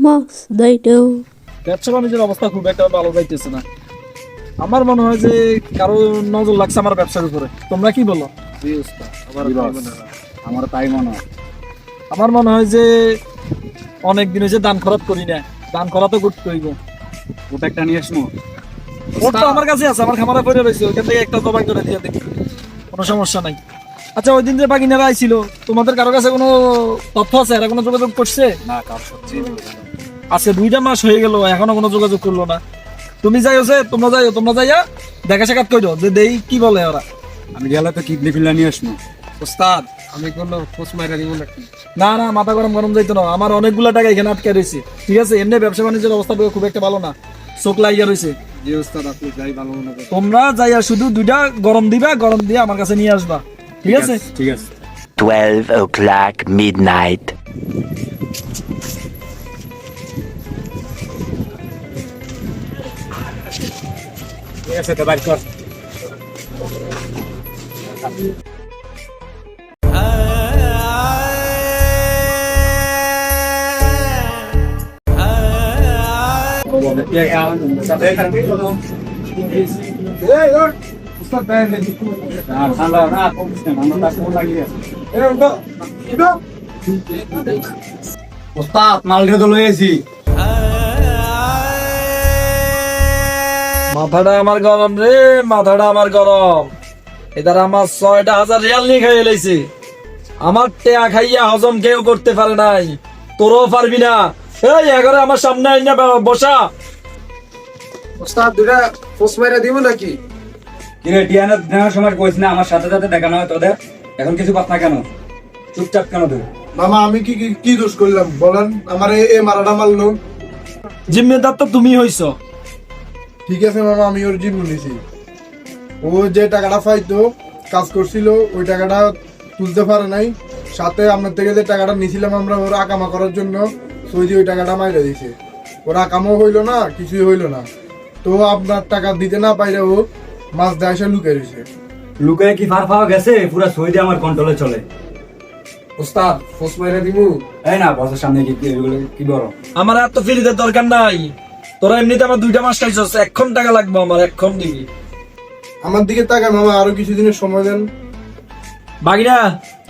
Most they do. ব্যবসা বাণিজ্যের অবস্থা খুব একটা ভালো যাইতেছে না। আমার মনে হয় যে কারো নজর লাগছে আমার ব্যবসার উপরে। তোমরা কি বলো? আমার তাই মনে হয়। আমার মনে হয় যে অনেক দিন হয়েছে দান খরচ করি না। দান করা তো করতে হইব। ওটা একটা নিয়ে আসবো। ওটা আমার কাছে আছে, আমার খামারে পড়ে রয়েছে, ওইখান থেকে একটা জবাই করে দিয়ে দেখি, কোনো সমস্যা নাই। আচ্ছা, ওই দিন যে বাগিনারা আইছিল, তোমাদের কারো কাছে কোনো তথ্য আছে? এরা কোনো যোগাযোগ করছে? না, কার সত্যি আজকে 2টা মাস হয়ে গেল, এখনো কোনো যোগাযোগ করলো না। তুমি যাইও, যে তোমরা যাইয়া দেখা সাক্ষাৎ করো যে দেই কি বলে ওরা। আমি গেলে তো কিডনি ফিল্লা নিয়ে আসবো। ওস্তাদ, আমি কোনো খোঁজ মাইরা দিব নাকি? না না, মাথা গরম যাইতো না। আমার অনেকগুলো টাকা এখানে আটকে রয়েছে, ঠিক আছে? এমনি ব্যবসা বাণিজ্যের অবস্থা খুব একটা ভালো না, চোখ লাগিয়া রয়েছে। যে ওস্তাদ আপনি যাই ভালো মনে করেন। তোমরা যাইয়া শুধু 2টা গরম দিয়ে আমার কাছে নিয়ে আসবা, ঠিক আছে? ঠিক আছে। 12 o'clock midnight. ঠিক আছে, তো বাইর কর। ওস্তাদ, মালটা তো লয়েছি। মাথাটা আমার গরম রে, মাথাটা আমার গরম। এদার আমার 6,000 রিয়াল নিয়ে খাইয়ে লাইছে। আমার টেয়া খাইয়া হজম কেউ করতে পারে নাই, তোরও পারবি না। এই এগারে আমার সামনে আইনা বসা। ওস্তাদ দুটা খোঁজ মাইরা দিব নাকি? কিরে, টিয়ানা দেওয়ার সময় কইস না আমার সাথে সাথে দেখানো হয় তোদের? এখন কিছু কথা না কেন? চুপচাপ কেন তুই? মামা আমি কি দোষ করলাম বলেন? আমার এ মারাটা মারলো। জিম্মেদার তো তুমি হইছো। ঠিক আছে মামা, আমি ওর জীবন নিছি। ও যে টাকাটা পাইতো, কাজ করছিল, ওই টাকাটা তুলতে পারে নাই। সাথে আপনার থেকে যে টাকাটা নিছিলাম আমরা ওর আকামা করার জন্য, সৌদি ওই টাকাটা মাইরা দিছে। ওর আকামও হইলো না, কিছুই হইলো না। তো আপনার টাকা দিতে না পাইরে ও মাছ দেয় এসে লুকে রয়েছে। লুকায় কি ফার পাওয়া গেছে? পুরা সৌদি আমার কন্ট্রোলে চলে। ওস্তাদ খোঁজ মাইরা দিব? এই না, বসের সামনে কি বড়? আমার আর তো ফিরিদের দরকার নাই। তোরা এমনিতে আমার 2টা মাস খাইছস, এখন টাকা লাগবে আমার, এখন দিবি। আমার দিকে তাকায় মামা, আরো কিছুদিনের সময় দেন। বাগিনা,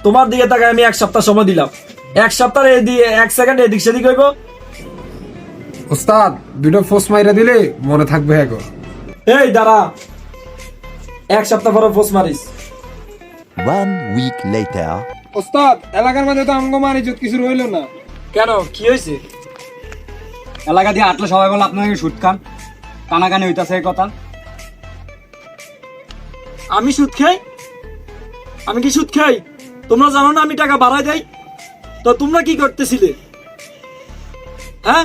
তোমার দিকে টাকা আমি 1 সপ্তাহ সময় দিলাম। 1 সপ্তাহ 1 সেকেন্ড এদিক সেদিক হইব। ওস্তাদ দুটো খোঁজ মাইরা দিলে মনে থাকবে এখন। এই দাঁড়া, 1 সপ্তাহ পরে ফোস মারিস। 1 week later. ওস্তাদ এলাকার মধ্যে তো আমগো মার ইজ্জত কিছু রইলো না। কেন, কি হয়েছে? এলাকা দিয়ে আটলে সবাই বলে আপনাকে সুদ খান, কানাকানি হইতাছে এই কথা। আমি সুদ খাই? আমি কি সুদ খাই? তোমরা জানো না আমি টাকা বাড়াই দেই? তো তোমরা কি করতেছিলে? হ্যাঁ,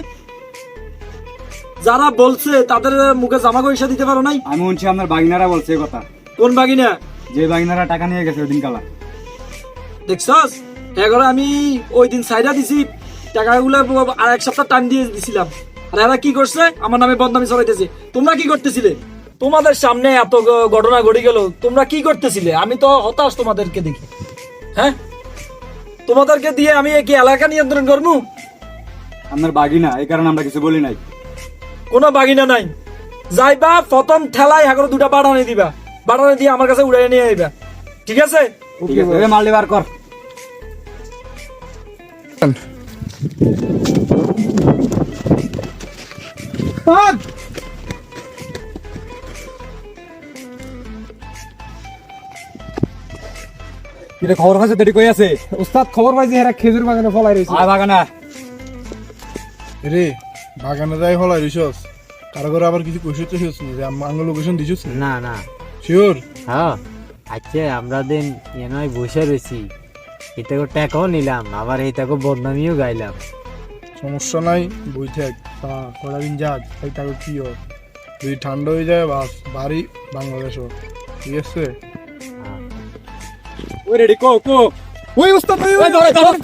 যারা বলছে তাদের মুখে জামা পয়সা দিতে পারো নাই? আমি শুনছি আপনার বাগিনারা বলছে এই কথা। কোন বাগিনা? যে বাগিনারা টাকা নিয়ে গেছে ওই দিন কালা। দেখছস, এগারো আমি ওই দিন সাইডা দিছি টাকাগুলো, আর 1 সপ্তাহ টাইম দিয়ে দিছিলাম। আর এরা কি করছে? আমার নামে বদনামি ছড়াইতেছে। তোমরা কি করতেছিলে? তোমাদের সামনে এত ঘটনা ঘটে গেল, তোমরা কি করতেছিলে? আমি তো হতাশ তোমাদেরকে দেখি। হ্যাঁ, তোমাদেরকে দিয়ে আমি কি এলাকা নিয়ন্ত্রণ করবো? আপনার বাগিনা, এই কারণে আমরা কিছু বলি নাই। কোনো বাগিনা নাই। যাইবা প্রথম ঠেলায় হাগর 2টা বাড়ানি দিবা, বাড়ানি দিয়ে আমার কাছে উড়াই নিয়ে আইবা, ঠিক আছে? ঠিক আছে, এই মাল বার কর। কিরে, খবর পাইছে? দেরি কই আছে? ওস্তাদ খবর পাইছি এরা খেজুর বাগানে ফলাই রয়েছে। আয় বাগানা। রে বাগানে যাই হলাই রিসস, কারো করে আবার কিছু কইছিস নি যে আঙ্গুল লোকেশন দিছিস? না না, শিওর? হ্যাঁ আচ্ছা, আমরা দিন নয় বসে রয়েছি, এটাকে টাকাও নিলাম, আবার এটাকে বদনামিও গাইলাম। সমস্যা নাই, বই থাক। কটা দিন যাক, তাই তাকে কি হয়, যদি ঠান্ডা হয়ে যায় বাস বাড়ি বাংলাদেশও, ঠিক আছে? ওই রেডি, কো কো। ওই উস্তাদ, ওই ধরে ধরে।